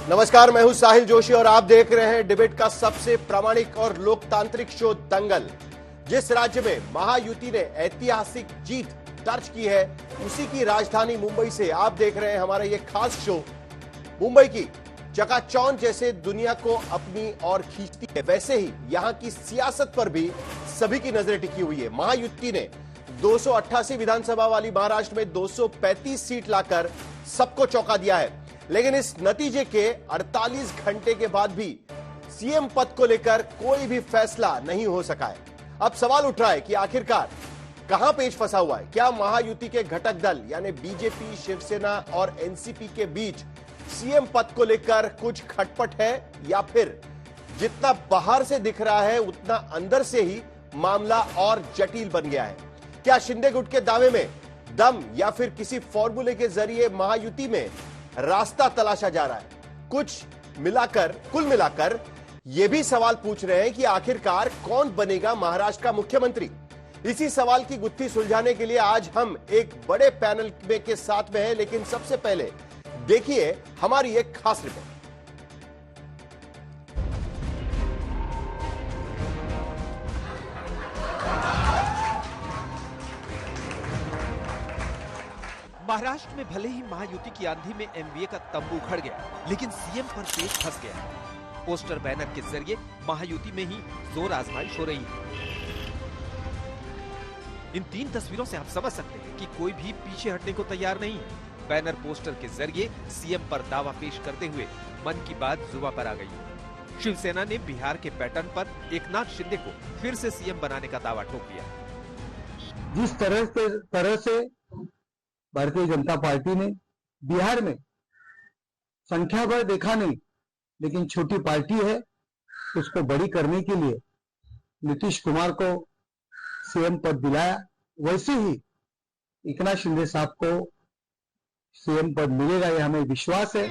नमस्कार, मैं हूं साहिल जोशी और आप देख रहे हैं डिबेट का सबसे प्रामाणिक और लोकतांत्रिक शो दंगल। जिस राज्य में महायुति ने ऐतिहासिक जीत दर्ज की है, उसी की राजधानी मुंबई से आप देख रहे हैं हमारा यह खास शो। मुंबई की चकाचौंध जैसे दुनिया को अपनी ओर खींचती है, वैसे ही यहां की सियासत पर भी सभी की नजरें टिकी हुई है। महायुति ने 288 विधानसभा वाली महाराष्ट्र में 235 सीट लाकर सबको चौंका दिया है, लेकिन इस नतीजे के 48 घंटे के बाद भी सीएम पद को लेकर कोई भी फैसला नहीं हो सका है। अब सवाल उठ रहा है कि आखिरकार कहां पेच फंसा हुआ है। क्या महायुति के घटक दल यानी बीजेपी, शिवसेना और एनसीपी के बीच सीएम पद को लेकर कुछ खटपट है, या फिर जितना बाहर से दिख रहा है उतना अंदर से ही मामला और जटिल बन गया है। क्या शिंदे गुट के दावे में दम या फिर किसी फॉर्मूले के जरिए महायुति में रास्ता तलाशा जा रहा है? कुल मिलाकर यह भी सवाल पूछ रहे हैं कि आखिरकार कौन बनेगा महाराष्ट्र का मुख्यमंत्री। इसी सवाल की गुत्थी सुलझाने के लिए आज हम एक बड़े पैनल के साथ में हैं, लेकिन सबसे पहले देखिए हमारी एक खास रिपोर्ट। महाराष्ट्र में भले ही महायुति की आंधी में एमवीए का तंबू उखड़ गया, लेकिन सीएम पर पेच फंस गया। पोस्टर बैनर के जरिए महायुति में ही जोर आजमाइश हो रही है। इन तीन तस्वीरों से आप समझ सकते हैं कि कोई भी पीछे हटने को तैयार नहीं है। बैनर पोस्टर के जरिए सीएम पर दावा पेश करते हुए मन की बात जुबां पर आ गई। शिवसेना ने बिहार के पैटर्न पर एकनाथ शिंदे को फिर से सीएम बनाने का दावा ठोक दिया। जिस तरह से भारतीय जनता पार्टी ने बिहार में संख्या भर देखा नहीं, लेकिन छोटी पार्टी है, उसको बड़ी करने के लिए नीतीश कुमार को सीएम पद दिलाया, वैसे ही एकनाथ शिंदे साहब को सीएम पद मिलेगा, यह हमें विश्वास है।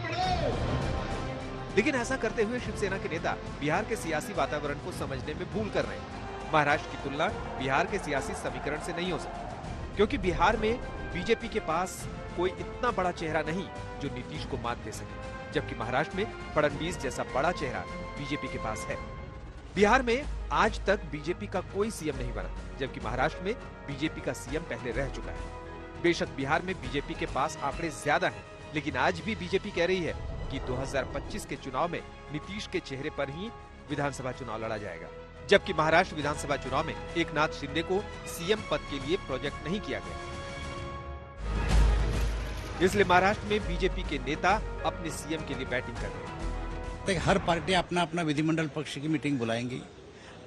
लेकिन ऐसा करते हुए शिवसेना के नेता बिहार के सियासी वातावरण को समझने में भूल कर रहे हैं। महाराष्ट्र की तुलना बिहार के सियासी समीकरण से नहीं हो सकती, क्योंकि बिहार में बीजेपी के पास कोई इतना बड़ा चेहरा नहीं जो नीतीश को मात दे सके, जबकि महाराष्ट्र में फडणवीस जैसा बड़ा चेहरा बीजेपी के पास है। बिहार में आज तक बीजेपी का कोई सीएम नहीं बना, जबकि महाराष्ट्र में बीजेपी का सीएम पहले रह चुका है। बेशक बिहार में बीजेपी के पास आंकड़े ज्यादा हैं, लेकिन आज भी बीजेपी कह रही है कि 2025 के चुनाव में नीतीश के चेहरे पर ही विधानसभा चुनाव लड़ा जाएगा, जबकि महाराष्ट्र विधानसभा चुनाव में एकनाथ शिंदे को सीएम पद के लिए प्रोजेक्ट नहीं किया गया। इसलिए महाराष्ट्र में बीजेपी के नेता अपने सीएम के लिए बैटिंग कर रहे हैं। हर पार्टी अपना अपना विधिमंडल पक्ष की मीटिंग बुलाएंगी,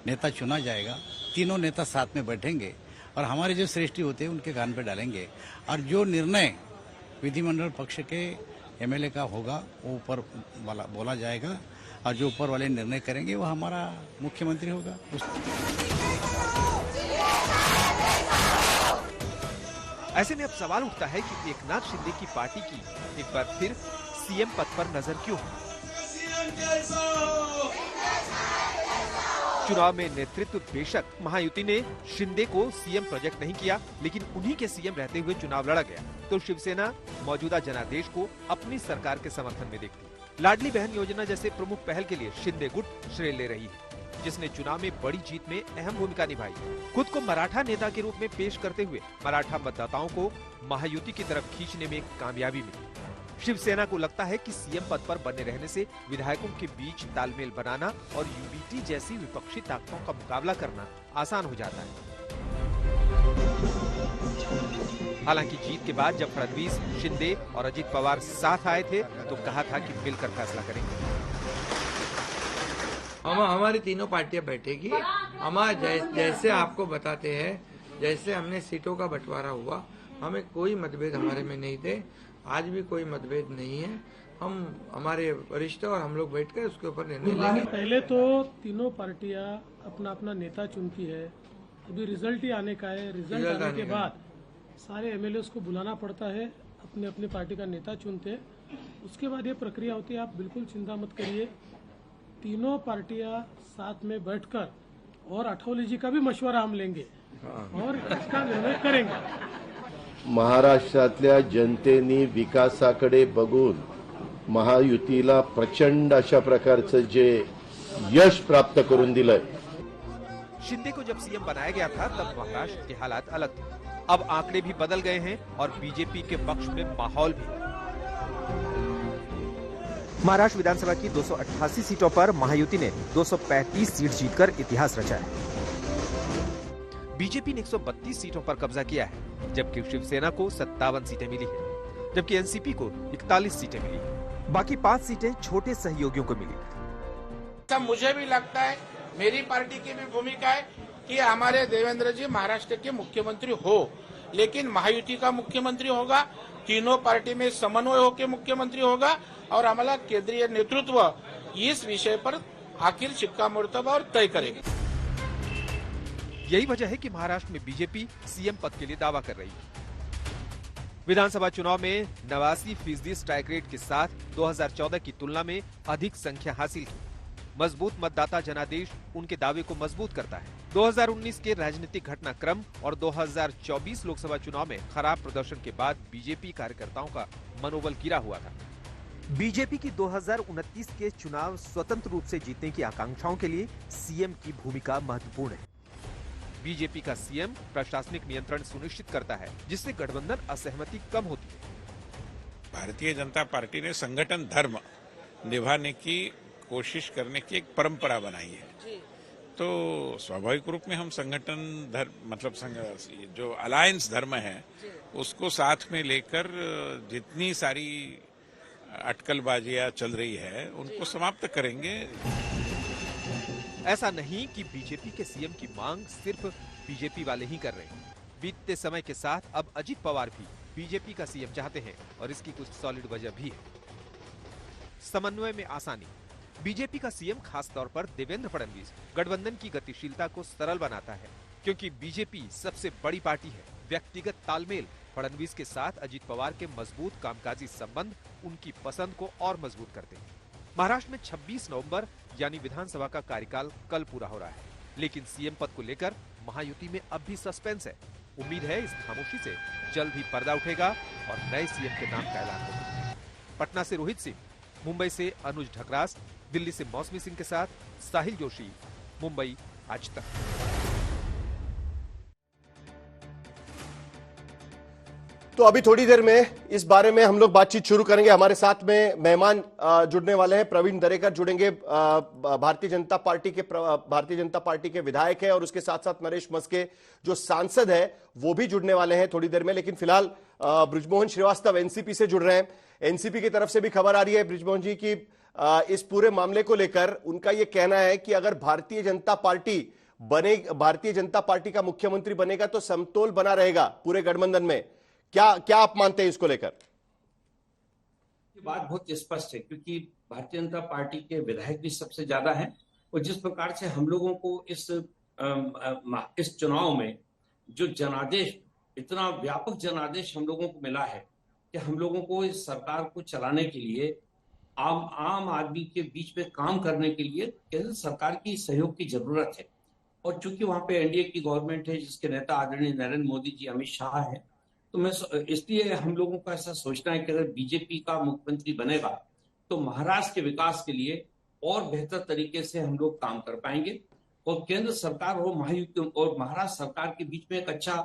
नेता चुना जाएगा, तीनों नेता साथ में बैठेंगे और हमारे जो श्रेष्ठी होते हैं उनके कान पे डालेंगे, और जो निर्णय विधिमंडल पक्ष के एमएलए का होगा वो ऊपर वाला बोला जाएगा, और जो ऊपर वाले निर्णय करेंगे वो हमारा मुख्यमंत्री होगा। ऐसे में अब सवाल उठता है कि एकनाथ शिंदे की पार्टी की एक बार फिर सीएम पद पर नजर क्यों है? चुनाव में नेतृत्व बेशक महायुति ने शिंदे को सीएम प्रोजेक्ट नहीं किया, लेकिन उन्हीं के सीएम रहते हुए चुनाव लड़ा गया, तो शिवसेना मौजूदा जनादेश को अपनी सरकार के समर्थन में देखती। लाडली बहन योजना जैसे प्रमुख पहल के लिए शिंदे गुट श्रेय ले रही है, जिसने चुनाव में बड़ी जीत में अहम भूमिका निभाई। खुद को मराठा नेता के रूप में पेश करते हुए मराठा मतदाताओं को महायुति की तरफ खींचने में कामयाबी मिली। शिवसेना को लगता है कि सीएम पद पर बने रहने से विधायकों के बीच तालमेल बनाना और यूबीटी जैसी विपक्षी ताकतों का मुकाबला करना आसान हो जाता है। हालांकि जीत के बाद जब फडणवीस, शिंदे और अजित पवार साथ आए थे तो कहा था कि मिलकर फैसला करेंगे। हमारी तीनों पार्टियां बैठेगी। हमारे जैसे आपको बताते हैं, जैसे हमने सीटों का बंटवारा हुआ, हमें कोई मतभेद हमारे में नहीं थे, आज भी कोई मतभेद नहीं है। हम हमारे वरिष्ठ और हम लोग बैठकर उसके ऊपर निर्णय लेंगे। पहले तो तीनों पार्टियां अपना अपना नेता चुनती है, अभी रिजल्ट ही आने का है। रिजल्ट आने के बाद सारे एमएलए को बुलाना पड़ता है, अपने अपनी पार्टी का नेता चुनते हैं, उसके बाद ये प्रक्रिया होती है। आप बिल्कुल चिंता मत करिए, तीनों पार्टियां साथ में बैठकर और अठौली जी का भी मशवरा हम लेंगे और इसका निर्णय करेंगे। महाराष्ट्रातल्या जनतेने विकासाकडे बघून महायुतीला प्रचंड अशा प्रकारचं जे यश प्राप्त करून दिलंय। शिंदे को जब सीएम बनाया गया था तब महाराष्ट्र के हालात अलग थे। अब आंकड़े भी बदल गए हैं और बीजेपी के पक्ष में माहौल भी। महाराष्ट्र विधानसभा की 288 सीटों पर महायुति ने 235 सीट जीतकर इतिहास रचा है। बीजेपी ने 132 सीटों पर कब्जा किया है, जबकि शिवसेना को 57 सीटें मिली है, जबकि एनसीपी को 41 सीटें मिली है। बाकी 5 सीटें छोटे सहयोगियों को मिली। सब मुझे भी लगता है, मेरी पार्टी की भी भूमिका है कि हमारे देवेंद्र जी महाराष्ट्र के मुख्यमंत्री हो, लेकिन महायुति का मुख्यमंत्री होगा, तीनों पार्टी में समन्वय होकर मुख्यमंत्री होगा और हमारा केंद्रीय नेतृत्व इस विषय पर आखिर शिक्कामोर्तब और तय करेगी। यही वजह है कि महाराष्ट्र में बीजेपी सीएम पद के लिए दावा कर रही है। विधानसभा चुनाव में 89% स्ट्राइक रेट के साथ 2014 की तुलना में अधिक संख्या हासिल की। मजबूत मतदाता जनादेश उनके दावे को मजबूत करता है। 2019 के राजनीतिक घटनाक्रम और 2024 लोकसभा चुनाव में खराब प्रदर्शन के बाद बीजेपी कार्यकर्ताओं का मनोबल गिरा हुआ था। बीजेपी की 2029 के चुनाव स्वतंत्र रूप से जीतने की आकांक्षाओं के लिए सीएम की भूमिका महत्वपूर्ण है। बीजेपी का सीएम प्रशासनिक नियंत्रण सुनिश्चित करता है, जिससे गठबंधन असहमति कम होती है। भारतीय जनता पार्टी ने संगठन धर्म निभाने की कोशिश करने की एक परंपरा बनाई है, तो स्वाभाविक रूप में हम संगठन धर्म मतलब जो अलायंस धर्म है उसको साथ में लेकर जितनी सारी अटकलबाजियां चल रही है उनको समाप्त करेंगे। ऐसा नहीं कि बीजेपी के सीएम की मांग सिर्फ बीजेपी वाले ही कर रहे हैं। बीतते समय के साथ अब अजित पवार भी बीजेपी का सीएम चाहते हैं और इसकी कुछ सॉलिड वजह भी है। समन्वय में आसानी। बीजेपी का सीएम खास तौर पर देवेंद्र फडणवीस गठबंधन की गतिशीलता को सरल बनाता है, क्योंकि बीजेपी सबसे बड़ी पार्टी है। व्यक्तिगत तालमेल फडणवीस के साथ अजित पवार के मजबूत कामकाजी संबंध उनकी पसंद को और मजबूत करते हैं। महाराष्ट्र में 26 नवंबर यानी विधानसभा का कार्यकाल कल पूरा हो रहा है, लेकिन सीएम पद को लेकर महायुति में अब भी सस्पेंस है। उम्मीद है इस खामोशी से जल्द ही पर्दा उठेगा और नए सीएम के नाम का ऐलान होगा। पटना से रोहित सिंह, मुंबई से अनुज ढकरास, दिल्ली से मौसमी सिंह के साथ साहिल जोशी, मुंबई आज तक। तो अभी थोड़ी देर में इस बारे में हम लोग बातचीत शुरू करेंगे। हमारे साथ में मेहमान जुड़ने वाले हैं। प्रवीण दरेकर जुड़ेंगे, भारतीय जनता पार्टी के विधायक है, और उसके साथ साथ नरेश मस्के जो सांसद है वो भी जुड़ने वाले हैं थोड़ी देर में। लेकिन फिलहाल बृजमोहन श्रीवास्तव एनसीपी से जुड़ रहे हैं। एनसीपी की तरफ से भी खबर आ रही है बृजमोहन जी की इस पूरे मामले को लेकर उनका यह कहना है कि अगर भारतीय जनता पार्टी का मुख्यमंत्री बनेगा तो समतोल बना रहेगा पूरे गठबंधन में। क्या आप मानते हैं इसको लेकर? ये बात बहुत स्पष्ट है, क्योंकि भारतीय जनता पार्टी के विधायक भी सबसे ज्यादा हैं और जिस प्रकार से हम लोगों को इस चुनाव में जो जनादेश, इतना व्यापक जनादेश हम लोगों को मिला है कि हम लोगों को इस सरकार को चलाने के लिए, आम आदमी के बीच में काम करने के लिए केंद्र सरकार की सहयोग की जरूरत है। और चूंकि वहां पे एनडीए की गवर्नमेंट है जिसके नेता आदरणीय नरेंद्र मोदी जी, अमित शाह है, तो मैं इसलिए हम लोगों का ऐसा सोचना है कि अगर बीजेपी का मुख्यमंत्री बनेगा तो महाराष्ट्र के विकास के लिए और बेहतर तरीके से हम लोग काम कर पाएंगे और केंद्र सरकार और महायुति और महाराष्ट्र सरकार के बीच में एक अच्छा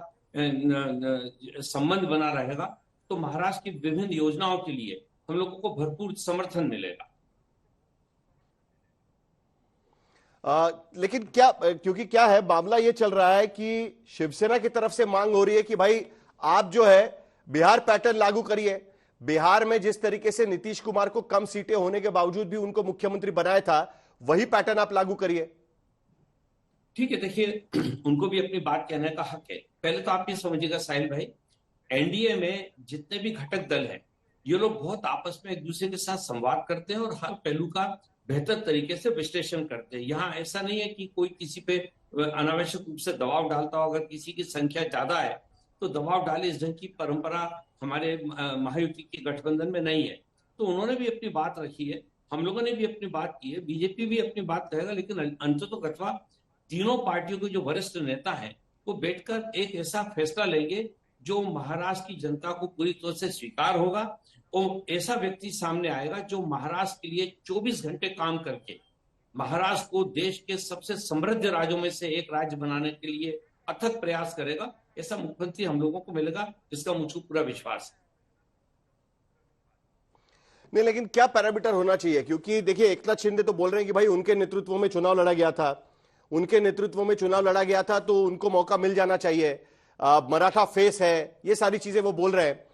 संबंध बना रहेगा, तो महाराष्ट्र की विभिन्न योजनाओं के लिए हम लोगों को भरपूर समर्थन मिलेगा। लेकिन क्योंकि क्या है, मामला ये चल रहा है कि शिवसेना की तरफ से मांग हो रही है कि भाई आप जो है बिहार पैटर्न लागू करिए। बिहार में जिस तरीके से नीतीश कुमार को कम सीटें होने के बावजूद भी उनको मुख्यमंत्री बनाया था, वही पैटर्न आप लागू करिए। ठीक है, देखिए उनको भी अपनी बात कहने का हक है। पहले तो आप ये समझिएगा साहिल भाई, एनडीए में जितने भी घटक दल हैं ये लोग बहुत आपस में एक दूसरे के साथ संवाद करते हैं और हर पहलू का बेहतर तरीके से विश्लेषण करते हैं। यहाँ ऐसा नहीं है कि कोई किसी पे अनावश्यक रूप से दबाव डालता हो। अगर किसी की संख्या ज्यादा है तो दबाव डाले, इस ढंग की परंपरा हमारे महायुति के गठबंधन में नहीं है। तो उन्होंने भी अपनी बात रखी है, हम लोगों ने भी अपनी बात की है, बीजेपी भी अपनी बात कहेगा, लेकिन अंततः तीनों पार्टियों के जो वरिष्ठ नेता हैं वो बैठकर एक ऐसा फैसला लेंगे जो महाराष्ट्र की जनता को पूरी तरह से स्वीकार होगा वो ऐसा व्यक्ति सामने आएगा जो महाराष्ट्र के लिए 24 घंटे काम करके महाराष्ट्र को देश के सबसे समृद्ध राज्यों में से एक राज्य बनाने के लिए अथक प्रयास करेगा। ऐसा मुख्यमंत्री हम लोगों को मिलेगा, जिसका मुझको पूरा विश्वास है। नहीं, लेकिन क्या पैरामीटर होना चाहिए? क्योंकि देखिए, एकनाथ शिंदे तो बोल रहे हैं कि भाई उनके नेतृत्व में चुनाव लड़ा गया था, तो उनको मौका मिल जाना चाहिए। मराठा फेस है, ये सारी चीजें वो बोल रहे हैं।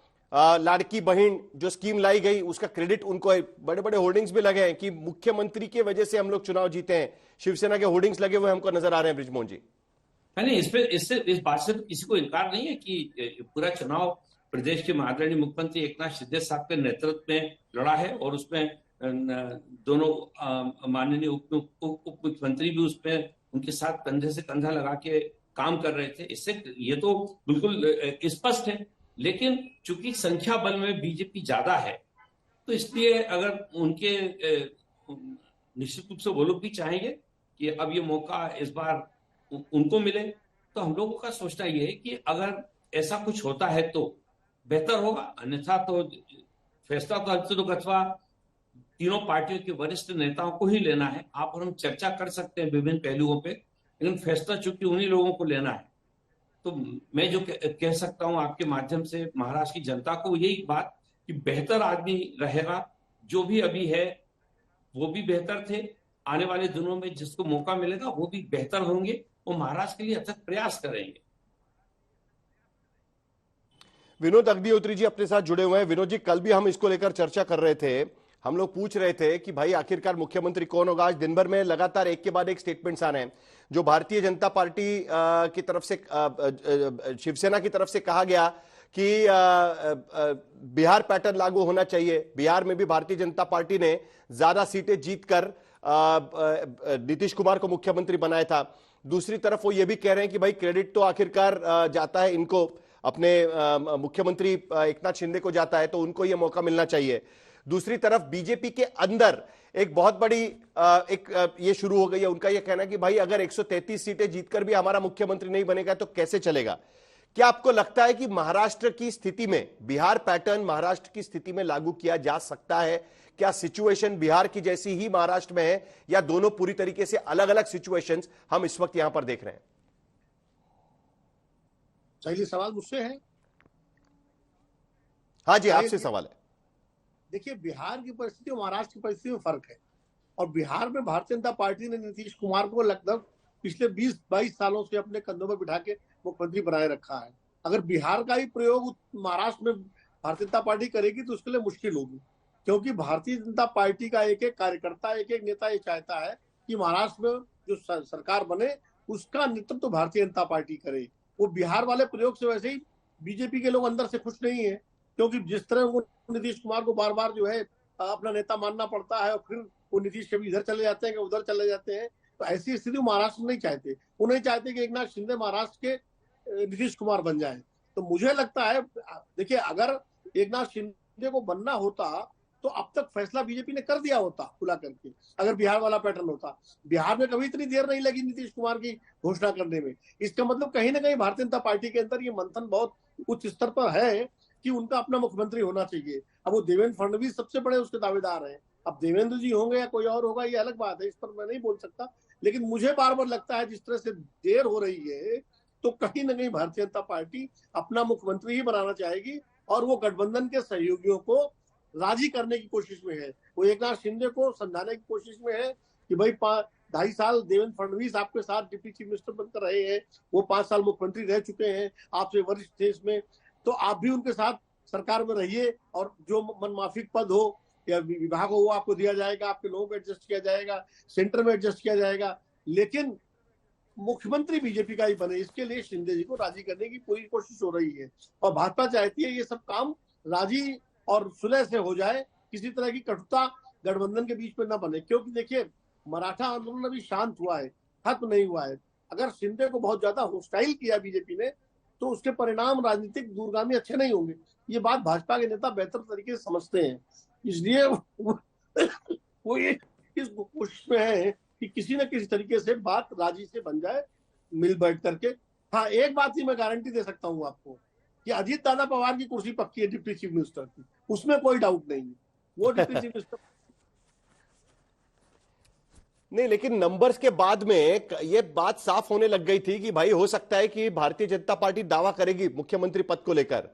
लाड़की बहन जो स्कीम लाई गई उसका क्रेडिट उनको है। बड़े बड़े होर्डिंग्स भी लगे हैं कि मुख्यमंत्री की वजह से हम लोग चुनाव जीते हैं। शिवसेना के होर्डिंग्स लगे हुए हमको नजर आ रहे हैं ब्रिजमोहन जी। नहीं, इस बात से किसी को इनकार नहीं है कि पूरा चुनाव प्रदेश के आदरणीय मुख्यमंत्री एकनाथ शिंदे साहब के नेतृत्व में लड़ा है, और उसमें दोनों माननीय उप मुख्यमंत्री भी उसमें उनके साथ कंधे से कंधा लगा के काम कर रहे थे। इससे ये तो बिल्कुल स्पष्ट है। लेकिन चूंकि संख्या बल में बीजेपी ज्यादा है, तो इसलिए अगर उनके निश्चित रूप से वो लोग भी चाहेंगे कि अब ये मौका इस बार उनको मिले, तो हम लोगों का सोचना ये है कि अगर ऐसा कुछ होता है तो बेहतर होगा, अन्यथा तो फैसला तो अंततः अथवा तीनों पार्टियों के वरिष्ठ नेताओं को ही लेना है। आप और हम चर्चा कर सकते हैं विभिन्न पहलुओं पे, लेकिन फैसला चूंकि उन्हीं लोगों को लेना है, तो मैं जो कह सकता हूं आपके माध्यम से महाराष्ट्र की जनता को यही बात कि बेहतर आदमी रहेगा। जो भी अभी है वो भी बेहतर थे, आने वाले दिनों में जिसको मौका मिलेगा वो भी बेहतर होंगे, वो महाराष्ट्र के लिए अथक प्रयास करेंगे। विनोद अग्निहोत्री जी अपने साथ जुड़े हुए हैं। विनोद जी, कल भी हम इसको लेकर चर्चा कर रहे थे। हम लोग पूछ रहे थे कि भाई आखिरकार मुख्यमंत्री कौन होगा। आज दिन भर में लगातार एक के बाद एक स्टेटमेंट्स आ रहे हैं। जो भारतीय जनता पार्टी की तरफ से, शिवसेना की तरफ से कहा गया कि बिहार पैटर्न लागू होना चाहिए। बिहार में भी भारतीय जनता पार्टी ने ज्यादा सीटें जीतकर नीतीश कुमार को मुख्यमंत्री बनाया था। दूसरी तरफ वो ये भी कह रहे हैं कि भाई क्रेडिट तो आखिरकार जाता है इनको, अपने मुख्यमंत्री एकनाथ शिंदे को जाता है, तो उनको ये मौका मिलना चाहिए। दूसरी तरफ बीजेपी के अंदर एक बहुत बड़ी ये शुरू हो गई है उनका ये कहना कि भाई अगर 133 सीटें जीतकर भी हमारा मुख्यमंत्री नहीं बनेगा तो कैसे चलेगा। क्या आपको लगता है कि महाराष्ट्र की स्थिति में बिहार पैटर्न महाराष्ट्र की स्थिति में लागू किया जा सकता है? क्या सिचुएशन बिहार की जैसी ही महाराष्ट्र में है, या दोनों पूरी तरीके से अलग अलग सिचुएशंस हम इस वक्त यहां पर देख रहे हैं? पहले सवाल मुझसे है। हाँ जी, आपसे सवाल है। देखिए, बिहार की परिस्थिति और महाराष्ट्र की परिस्थिति में फर्क है। और बिहार में भारतीय जनता पार्टी ने नीतीश कुमार को लगभग पिछले 20-22 सालों से अपने कंधों पर बिठा के मुख्यमंत्री बनाए रखा है। अगर बिहार का ही प्रयोग महाराष्ट्र में भारतीय जनता पार्टी करेगी तो उसके लिए मुश्किल होगी, क्योंकि भारतीय जनता पार्टी का एक एक कार्यकर्ता, एक एक नेता ये चाहता है कि महाराष्ट्र में जो सरकार बने उसका नेतृत्व तो भारतीय जनता पार्टी करे। वो बिहार वाले प्रयोग से वैसे ही बीजेपी के लोग अंदर से खुश नहीं है, क्योंकि जिस तरह वो नीतीश कुमार को बार बार जो है अपना नेता मानना पड़ता है, और फिर वो नीतीश कभी इधर चले जाते हैं कि उधर चले जाते हैं, तो ऐसी स्थिति महाराष्ट्र में नहीं चाहते। वो नहीं चाहते कि एकनाथ शिंदे महाराष्ट्र के नीतीश कुमार बन जाए। तो मुझे लगता है, देखिए, अगर एकनाथ शिंदे को बनना होता तो अब तक फैसला बीजेपी ने कर दिया होता खुला करके। अगर बिहार वाला पैटर्न होता, बिहार में कभी इतनी देर नहीं लगी नीतीश कुमार की घोषणा करने में। इसका मतलब कहीं ना कहीं भारतीय जनता पार्टी के अंदर ये मंथन बहुत उच्च स्तर पर है कि उनका अपना मुख्यमंत्री होना चाहिए। अब वो देवेंद्र फडणवीस सबसे बड़े उसके दावेदार हैं। अब देवेंद्र जी होंगे या कोई और होगा ये अलग बात है, इस पर मैं नहीं बोल सकता। लेकिन मुझे बार बार लगता है जिस तरह से देर हो रही है, तो कहीं ना कहीं भारतीय जनता पार्टी अपना मुख्यमंत्री ही बनाना चाहेगी, और वो गठबंधन के सहयोगियों को राजी करने की कोशिश में है। वो एकनाथ शिंदे को समझाने की कोशिश में है कि भाई 2.5 साल देवेंद्र फडणवीस आपके साथ डिप्टी चीफ मिनिस्टर बनकर रहे हैं, वो 5 साल मुख्यमंत्री रह चुके हैं, आपसे वरिष्ठ थे इसमें, तो आप भी उनके साथ सरकार में रहिए, और जो मनमाफिक पद हो या विभाग हो वो आपको दिया जाएगा, आपके लोगों को एडजस्ट किया जाएगा, सेंटर में एडजस्ट किया जाएगा, लेकिन मुख्यमंत्री बीजेपी का ही बने, इसके लिए शिंदे जी को राजी करने की पूरी कोशिश हो रही है। और भाजपा चाहती है ये सब काम राजी और सुलह से हो जाए, किसी तरह की कटुता गठबंधन के बीच में न बने। क्योंकि देखिए, मराठा आंदोलन अभी शांत हुआ है, खत्म नहीं हुआ है। अगर शिंदे को बहुत ज्यादा होस्टाइल किया बीजेपी ने, तो उसके परिणाम राजनीतिक दूरगामी अच्छे नहीं होंगे। ये बात भाजपा के नेता बेहतर तरीके से समझते हैं, इसलिए वो ये इस कोशिश में है कि किसी न किसी तरीके से बात राजी से बन जाए, मिल बैठ करके। हाँ, एक बात ही मैं गारंटी दे सकता हूँ आपको कि अजीत दादा पवार की कुर्सी पक्की है डिप्टी चीफ मिनिस्टर की, उसमें कोई डाउट नहीं है, वो डिप्टी चीफ मिनिस्टर। नहीं, लेकिन नंबर्स के बाद में ये बात साफ होने लग गई थी कि भाई हो सकता है कि भारतीय जनता पार्टी दावा करेगी मुख्यमंत्री पद को लेकर,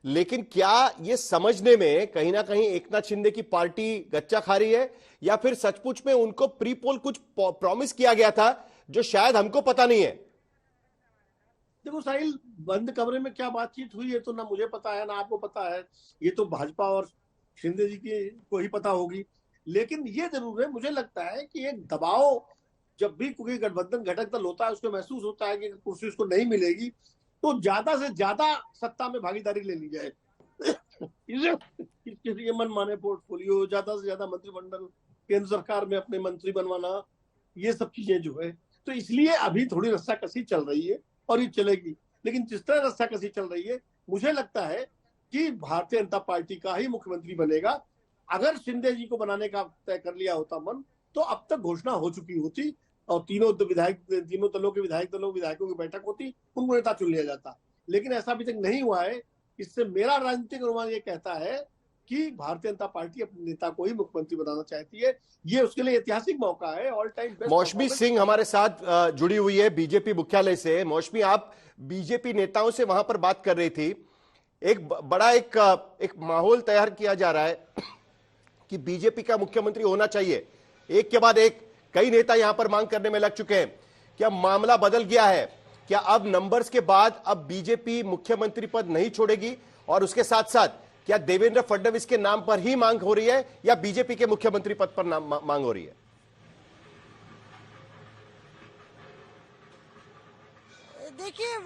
लेकिन क्या ये समझने में कहीं ना कहीं एकनाथ शिंदे की पार्टी गच्चा खा रही है, या फिर सचमुच में उनको प्री पोल कुछ प्रॉमिस किया गया था जो शायद हमको पता नहीं है? देखो साहिल, बंद कमरे में क्या बातचीत हुई है तो ना मुझे पता है ना आपको पता है, ये तो भाजपा और शिंदे जी को ही पता होगी। लेकिन ये जरूर है, मुझे लगता है कि एक दबाव जब भी कोई गठबंधन घटक दल होता है उसको महसूस होता है कि कुर्सी उसको नहीं मिलेगी तो ज्यादा से ज्यादा सत्ता में भागीदारी ले ली जाए किसी के मन माने पोर्टफोलियो, ज्यादा से ज्यादा मंत्रिमंडल, केंद्र सरकार में अपने मंत्री बनवाना, ये सब चीजें जो है, तो इसलिए अभी थोड़ी रस्साकसी चल रही है और ये चलेगी। लेकिन जिस तरह रस्साकसी चल रही है, मुझे लगता है कि भारतीय जनता पार्टी का ही मुख्यमंत्री बनेगा। अगर शिंदे जी को बनाने का तय कर लिया होता मन, तो अब तक घोषणा हो चुकी होती और तीनों दलों के विधायकों की बैठक होती, उनको नेता चुन लिया जाता। लेकिन ऐसा अभी तक नहीं हुआ है। इससे मेरा राजनीतिक अनुमान ये कहता है कि भारतीय जनता पार्टी अपने नेता को ही मुख्यमंत्री बनाना चाहती है। ये उसके लिए ऐतिहासिक मौका है, ऑल टाइम बेस्ट। मौसमी सिंह हमारे साथ जुड़ी हुई है बीजेपी मुख्यालय से। मौसमी, आप बीजेपी नेताओं से वहां पर बात कर रही थी, एक बड़ा एक माहौल तैयार किया जा रहा है कि बीजेपी का मुख्यमंत्री होना चाहिए। एक के बाद एक कई नेता यहां पर मांग करने में लग चुके हैं। क्या मामला बदल गया है? क्या अब नंबर्स के बाद अब बीजेपी मुख्यमंत्री पद नहीं छोड़ेगी? और उसके साथ साथ क्या देवेंद्र फडणवीस के नाम पर ही मांग हो रही है या बीजेपी के मुख्यमंत्री पद पर मांग हो रही है? देखिए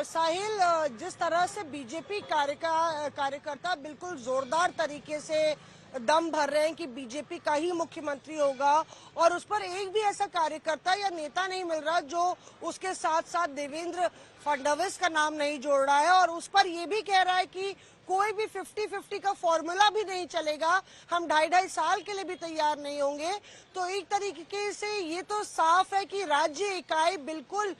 साहिल, जिस तरह से बीजेपी कार्यकर्ता बिल्कुल जोरदार तरीके से दम भर रहे हैं कि बीजेपी का ही मुख्यमंत्री होगा, और उस पर एक भी ऐसा कार्यकर्ता या नेता नहीं मिल रहा जो उसके साथ साथ देवेंद्र फडणवीस का नाम नहीं जोड़ रहा है, और उस पर यह भी कह रहा है कि कोई भी 50-50 का फॉर्मूला भी नहीं चलेगा, हम 2.5 साल के लिए भी तैयार नहीं होंगे। तो एक तरीके से ये तो साफ है कि राज्य इकाई बिल्कुल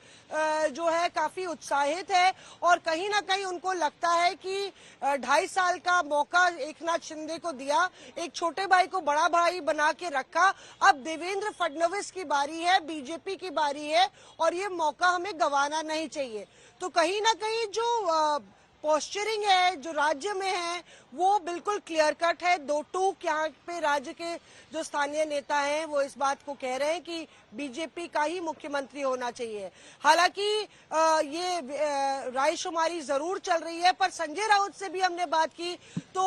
जो है काफी उत्साहित है, और कहीं ना कहीं उनको लगता है कि 2.5 साल का मौका एकनाथ शिंदे को दिया, एक छोटे भाई को बड़ा भाई बना के रखा, अब देवेंद्र फडणवीस की बारी है, बीजेपी की बारी है, और ये मौका हमें गंवाना नहीं चाहिए। तो कहीं ना कहीं जो पोस्चरिंग है जो राज्य में है वो बिल्कुल क्लियर कट है। 2 टूक यहाँ पे राज्य के जो स्थानीय नेता हैं वो इस बात को कह रहे हैं कि बीजेपी का ही मुख्यमंत्री होना चाहिए। हालांकि ये रायशुमारी जरूर चल रही है, पर संजय राउत से भी हमने बात की तो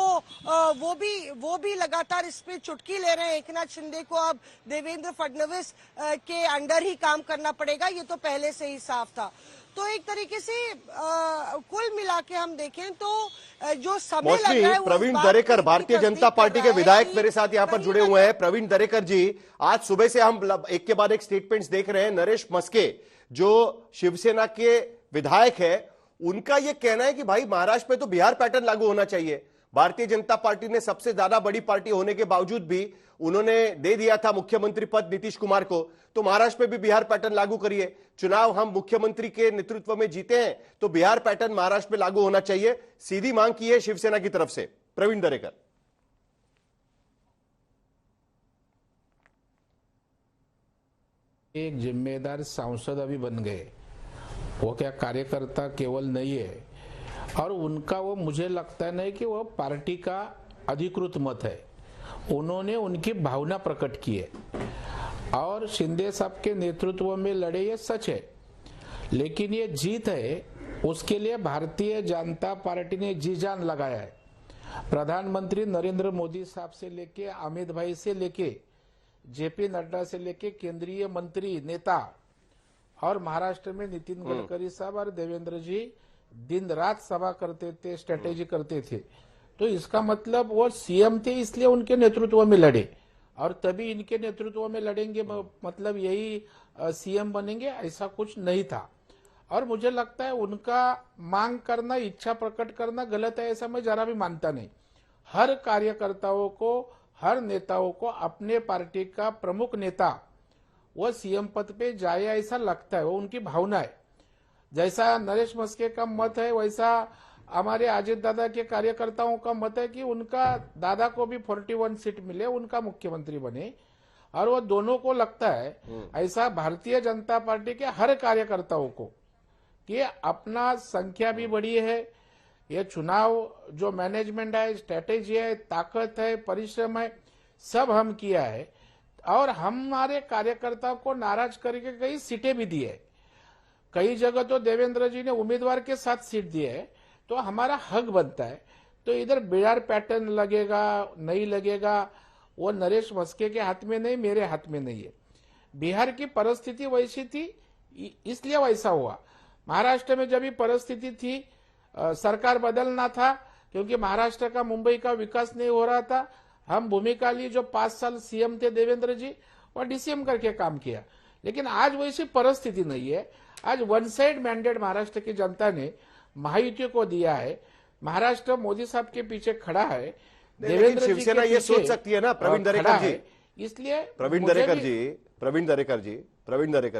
वो भी लगातार इस पे चुटकी ले रहे हैं। एकनाथ शिंदे को अब देवेंद्र फडणवीस के अंडर ही काम करना पड़ेगा, ये तो पहले से ही साफ था। तो एक तरीके से कुल मिला के हम देखें तो जो समय लग रहा है, प्रवीण दरेकर भारतीय जनता पार्टी के विधायक मेरे साथ यहां पर जुड़े हुए हैं। प्रवीण दरेकर जी, आज सुबह से हम एक के बाद एक स्टेटमेंट्स देख रहे हैं। नरेश मस्के जो शिवसेना के विधायक है, उनका यह कहना है कि भाई महाराष्ट्र में तो बिहार पैटर्न लागू होना चाहिए। भारतीय जनता पार्टी ने सबसे ज्यादा बड़ी पार्टी होने के बावजूद भी उन्होंने दे दिया था मुख्यमंत्री पद नीतीश कुमार को, तो महाराष्ट्र में भी बिहार पैटर्न लागू करिए। चुनाव हम मुख्यमंत्री के नेतृत्व में जीते हैं तो बिहार पैटर्न महाराष्ट्र में लागू होना चाहिए, सीधी मांग की है शिवसेना की तरफ से। प्रवीण दरेकर, एक जिम्मेदार सांसद अभी बन गए, वो क्या कार्यकर्ता केवल नहीं है, और उनका वो मुझे लगता नहीं कि वो पार्टी का अधिकृत मत है। उन्होंने उनकी भावना प्रकट की है और शिंदे साहब के नेतृत्व में लड़े, ये सच है। लेकिन ये जीत है, उसके लिए भारतीय जनता पार्टी ने जी जान लगाया है। प्रधानमंत्री नरेंद्र मोदी साहब से लेके अमित भाई से लेके जेपी नड्डा से लेके केंद्रीय मंत्री नेता, और महाराष्ट्र में नितिन गडकरी साहब और देवेंद्र जी दिन रात सभा करते थे, स्ट्रेटेजी करते थे। तो इसका मतलब वो सीएम थे, इसलिए उनके नेतृत्व में लड़े, और तभी इनके नेतृत्व में लड़ेंगे मतलब यही सीएम बनेंगे, ऐसा कुछ नहीं था। और मुझे लगता है उनका मांग करना, इच्छा प्रकट करना गलत है, ऐसा मैं जरा भी मानता नहीं। हर कार्यकर्ताओं को, हर नेताओं को अपने पार्टी का प्रमुख नेता वो सीएम पद पे जाए ऐसा लगता है, वो उनकी भावना है। जैसा नरेश मस्के का मत है, वैसा हमारे अजित दादा के कार्यकर्ताओं का मत है कि उनका दादा को भी 41 सीट मिले, उनका मुख्यमंत्री बने। और वो दोनों को लगता है ऐसा भारतीय जनता पार्टी के हर कार्यकर्ताओं को कि अपना संख्या भी बड़ी है, ये चुनाव जो मैनेजमेंट है, स्ट्रेटेजी है, ताकत है, परिश्रम है, सब हम किया है। और हमारे कार्यकर्ताओं को नाराज करके कई सीटें भी दी है। कई जगह तो देवेंद्र जी ने उम्मीदवार के साथ सीट दी है, तो हमारा हक बनता है। तो इधर बिहार पैटर्न लगेगा नहीं लगेगा वो नरेश मस्के के हाथ में नहीं, मेरे हाथ में नहीं है। बिहार की परिस्थिति वैसी थी इसलिए वैसा हुआ। महाराष्ट्र में जब भी परिस्थिति थी सरकार बदलना था, क्योंकि महाराष्ट्र का मुंबई का विकास नहीं हो रहा था। हम भूमिका ली, जो 5 साल सीएम थे देवेंद्र जी, और डीसीएम करके काम किया। लेकिन आज वैसी परिस्थिति नहीं है। आज वन साइड मैंडेट महाराष्ट्र की जनता ने महायुति को दिया है। महाराष्ट्र मोदी साहब के पीछे खड़ा है, देवेंद्र जी शिवसेना ये सोच सकती है ना प्रवीण दरेकर जी, इसलिए प्रवीण दरेकर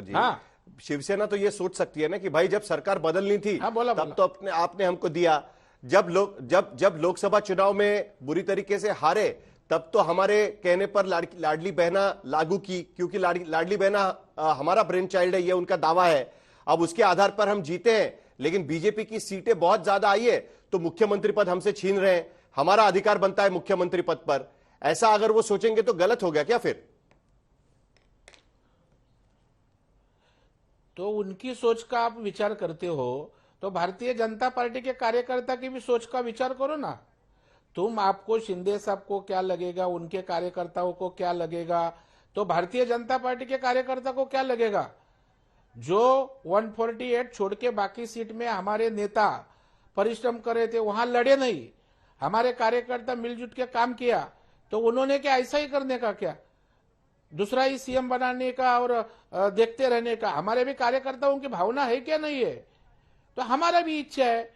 जी हाँ। शिवसेना तो ये सोच सकती है ना कि भाई जब सरकार बदलनी थी तब तो आपने हमको दिया। जब लोकसभा चुनाव में बुरी तरीके से हारे तब तो हमारे कहने पर लाडली बहना लागू की, क्योंकि लाडली बहना हमारा ब्रेन चाइल्ड है, ये उनका दावा है। अब उसके आधार पर हम जीते हैं, लेकिन बीजेपी की सीटें बहुत ज्यादा आई है तो मुख्यमंत्री पद हमसे छीन रहे हैं, हमारा अधिकार बनता है मुख्यमंत्री पद पर। ऐसा अगर वो सोचेंगे तो गलत हो गया क्या फिर? तो उनकी सोच का आप विचार करते हो तो भारतीय जनता पार्टी के कार्यकर्ता की भी सोच का विचार करो ना। तुम आपको शिंदे साहब को क्या लगेगा, उनके कार्यकर्ताओं को क्या लगेगा, तो भारतीय जनता पार्टी के कार्यकर्ता को क्या लगेगा? जो 148 छोड़ के बाकी सीट में हमारे नेता परिश्रम कर रहे थे, वहां लड़े नहीं, हमारे कार्यकर्ता मिलजुल के काम किया, तो उन्होंने क्या ऐसा ही करने का क्या, दूसरा ही सीएम बनाने का और देखते रहने का? हमारे भी कार्यकर्ताओं की भावना है क्या नहीं है? तो हमारा भी इच्छा है,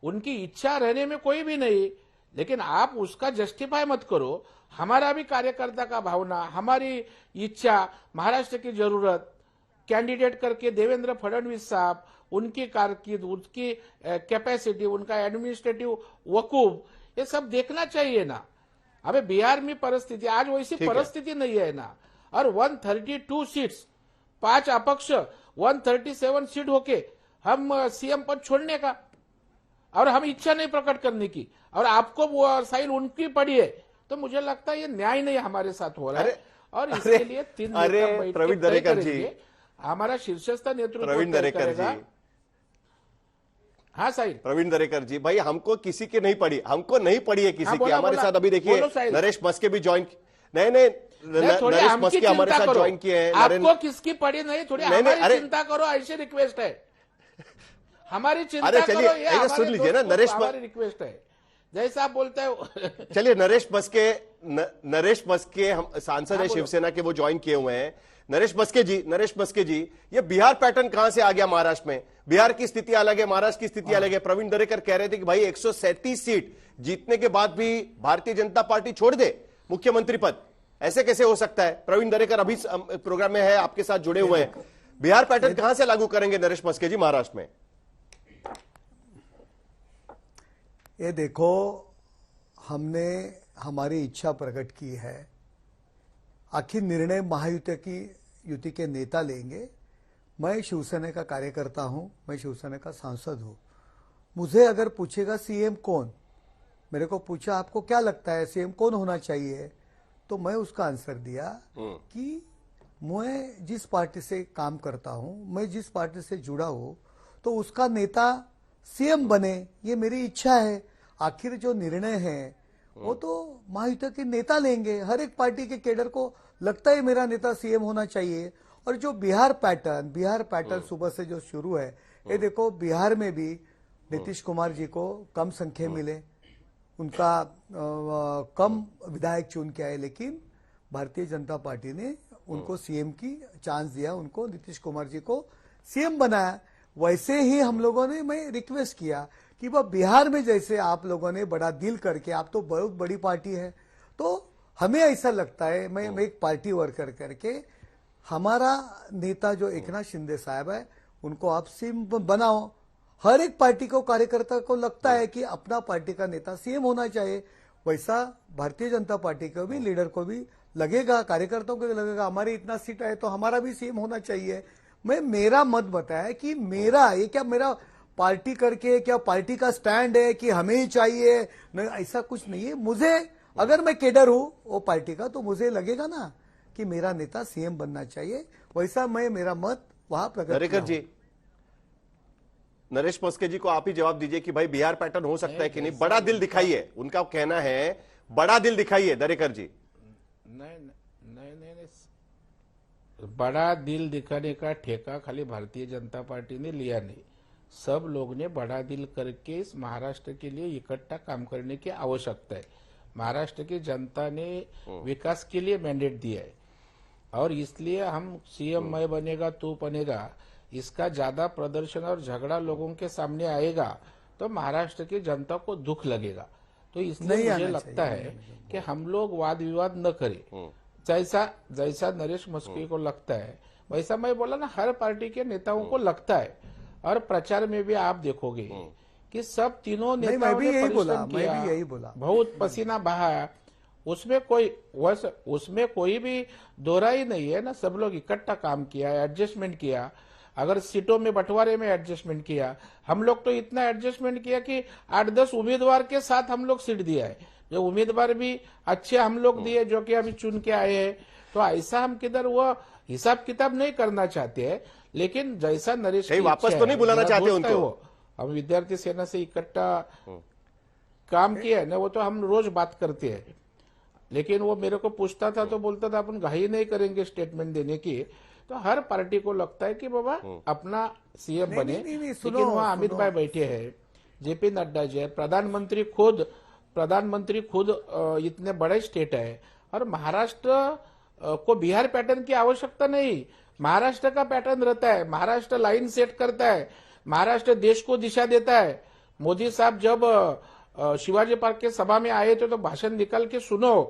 उनकी इच्छा रहने में कोई भी नहीं, लेकिन आप उसका जस्टिफाई मत करो। हमारा भी कार्यकर्ता का भावना, हमारी इच्छा, महाराष्ट्र की जरूरत, कैंडिडेट करके देवेंद्र फडणवीस साहब, उनकी कारकीर्द, उनकी कैपेसिटी, उनका एडमिनिस्ट्रेटिव वकूफ, ये सब देखना चाहिए ना। अबे बिहार में परिस्थिति आज वैसी परिस्थिति नहीं है ना। और 132 सीट्स, 5 अपक्ष, 137 सीट होके हम सीएम पद छोड़ने का, और हम इच्छा नहीं प्रकट करने की, और आपको वो साइन उनकी पड़ी है, तो मुझे लगता है ये न्याय नहीं हमारे साथ हो रहा है। और इसके लिए 3 प्रवीण दरेकर जी, हमारा शीर्षस्थ नेतृत्व प्रवीण दरेकर जी, हाँ साहिल, प्रवीण दरेकर जी, भाई हमको किसी की नहीं पड़ी, हमको नहीं पड़ी है किसी की। हमारे साथ अभी देखिए नरेश मस्के भी ज्वाइन, नहीं नरेश मस्के हमारे साथ ज्वाइन किए हैं। आपको किसकी पड़ी नहीं, थोड़ी हमारी चिंता करो, ऐसी रिक्वेस्ट है, हमारी चिंता करो। चलिए सुन लीजिए ना, हमारी रिक्वेस्ट है, जैसा आप बोलते हो। चलिए नरेश मस्के हम सांसद है शिवसेना के, वो ज्वाइन किए हुए हैं। नरेश मस्के जी, ये बिहार पैटर्न कहां से आ गया महाराष्ट्र में? बिहार की स्थिति अलग है, महाराष्ट्र की स्थिति अलग है। प्रवीण दरेकर कह रहे थे कि भाई 137 सीट जीतने के बाद भी भारतीय जनता पार्टी छोड़ दे मुख्यमंत्री पद, ऐसे कैसे हो सकता है? प्रवीण दरेकर अभी प्रोग्राम में है, आपके साथ जुड़े हुए हैं। बिहार पैटर्न कहां से लागू करेंगे नरेश मस्के जी महाराष्ट्र में? ये देखो, हमने हमारी इच्छा प्रकट की है, आखिर निर्णय महायुति के नेता लेंगे। मैं शिवसेना का कार्यकर्ता हूं, मैं शिवसेना का सांसद हूं। मुझे अगर पूछेगा सीएम कौन, मेरे को पूछा आपको क्या लगता है सीएम कौन होना चाहिए, तो मैं उसका आंसर दिया कि मैं जिस पार्टी से काम करता हूं, मैं जिस पार्टी से जुड़ा हूं, तो उसका नेता सीएम बने, ये मेरी इच्छा है। आखिर जो निर्णय है वो तो महायुति के नेता लेंगे। हर एक पार्टी के कैडर को लगता है मेरा नेता सीएम होना चाहिए। और जो बिहार पैटर्न सुबह से जो शुरू है, ये देखो बिहार में भी नीतीश कुमार जी को कम संख्या मिले, उनका कम विधायक चुन के आए, लेकिन भारतीय जनता पार्टी ने उनको सीएम की चांस दिया, उनको नीतीश कुमार जी को सीएम बनाया। वैसे ही हम लोगों ने, मैं रिक्वेस्ट किया कि वह बिहार में जैसे आप लोगों ने बड़ा दिल करके, आप तो बहुत बड़ी पार्टी है, तो हमें ऐसा लगता है, मैं एक पार्टी वर्कर करके, हमारा नेता जो एकनाथ शिंदे साहब है, उनको आप सीएम बनाओ। हर एक पार्टी को कार्यकर्ता को लगता है कि अपना पार्टी का नेता सीएम होना चाहिए, वैसा भारतीय जनता पार्टी को भी, लीडर को भी लगेगा, कार्यकर्ताओं को भी लगेगा हमारी इतना सीट है तो हमारा भी सीएम होना चाहिए। मैं मेरा मत बताया कि मेरा ये क्या मेरा पार्टी करके क्या पार्टी का स्टैंड है कि हमें ही चाहिए, नहीं ऐसा कुछ नहीं है। मुझे अगर मैं केडर हूं वो पार्टी का तो मुझे लगेगा ना कि मेरा नेता सीएम बनना चाहिए, वैसा मैं मेरा मत वहां प्रकट जी। नरेश मस्के जी को आप ही जवाब दीजिए कि भाई बिहार पैटर्न हो सकता है कि नहीं, बड़ा दिल दिखाइए, उनका कहना है बड़ा दिल दिखाइए दरेकर जी। नहीं, बड़ा दिल दिखाने का ठेका खाली भारतीय जनता पार्टी ने लिया नहीं, सब लोग ने बड़ा दिल करके इस महाराष्ट्र के लिए इकट्ठा काम करने की आवश्यकता है। महाराष्ट्र की जनता ने विकास के लिए मैंडेट दिया है और इसलिए हम सीएम मैं बनेगा तू बनेगा इसका ज्यादा प्रदर्शन और झगड़ा लोगों के सामने आएगा तो महाराष्ट्र की जनता को दुख लगेगा। तो इसलिए मुझे लगता है कि हम लोग वाद विवाद न करें। जैसा नरेश मस्के को लगता है वैसा मैं बोला ना, हर पार्टी के नेताओं को लगता है और प्रचार में भी आप देखोगे कि सब तीनों नेताओं ने परिश्रम किया, बहुत पसीना बहाया, उसमें कोई भी दोहरा ही नहीं है ना। सब लोग इकट्ठा काम किया, एडजस्टमेंट किया, अगर सीटों में बंटवारे में एडजस्टमेंट किया, हम लोग तो इतना एडजस्टमेंट किया कि 8-10 उम्मीदवार के साथ हम लोग सीट दिया है, जो उम्मीदवार भी अच्छे हम लोग दिए जो कि अभी चुन के आए हैं। तो ऐसा हम किधर वो हिसाब किताब नहीं करना चाहते हैं, लेकिन जैसा नरेश वापस तो नहीं बुलाना चाहते उनको, हम विद्यार्थी सेना से इकट्ठा काम किया है ना, वो तो हम रोज बात करते हैं। लेकिन वो मेरे को पूछता था तो बोलता था अपन घाई नहीं करेंगे स्टेटमेंट देने की। तो हर पार्टी को लगता है कि बाबा अपना सीएम बने, लेकिन वहाँ अमित भाई बैठे हैं, जेपी नड्डा जी है, प्रधानमंत्री खुद इतने बड़े स्टेट है और महाराष्ट्र को बिहार पैटर्न की आवश्यकता नहीं, महाराष्ट्र का पैटर्न रहता है। महाराष्ट्र लाइन सेट करता है, महाराष्ट्र देश को दिशा देता है। मोदी साहब जब शिवाजी पार्क के सभा में आए थे तो भाषण निकाल के सुनो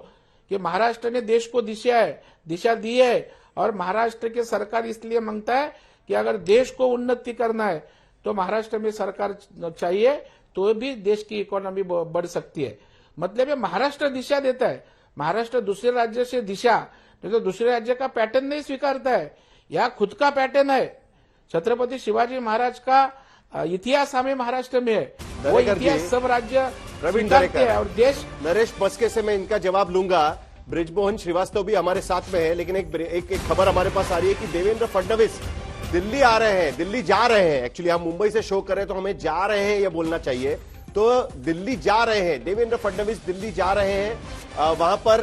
कि महाराष्ट्र ने देश को दिशा दी है और महाराष्ट्र की सरकार इसलिए मांगता है कि अगर देश को उन्नति करना है तो महाराष्ट्र में सरकार चाहिए तो भी देश की इकोनॉमी बढ़ सकती है। मतलब ये महाराष्ट्र दिशा देता है, महाराष्ट्र दूसरे राज्य से दिशा नहीं तो दूसरे राज्य का पैटर्न नहीं स्वीकारता है, यह खुद का पैटर्न है। छत्रपति शिवाजी महाराज का इतिहास हमें महाराष्ट्र में है, वो इतिहास सब राज्य स्वीकारते हैं और देश। नरेश मस्के से मैं इनका जवाब लूंगा। ब्रिजमोहन श्रीवास्तव भी हमारे साथ में है, लेकिन एक खबर हमारे पास आ रही है कि देवेंद्र फडणवीस दिल्ली आ रहे हैं, दिल्ली जा रहे हैं। एक्चुअली हम मुंबई से शो कर रहे हैं तो हमें जा रहे हैं ये बोलना चाहिए, तो दिल्ली जा रहे हैं, देवेंद्र फडणवीस दिल्ली जा रहे हैं। वहां पर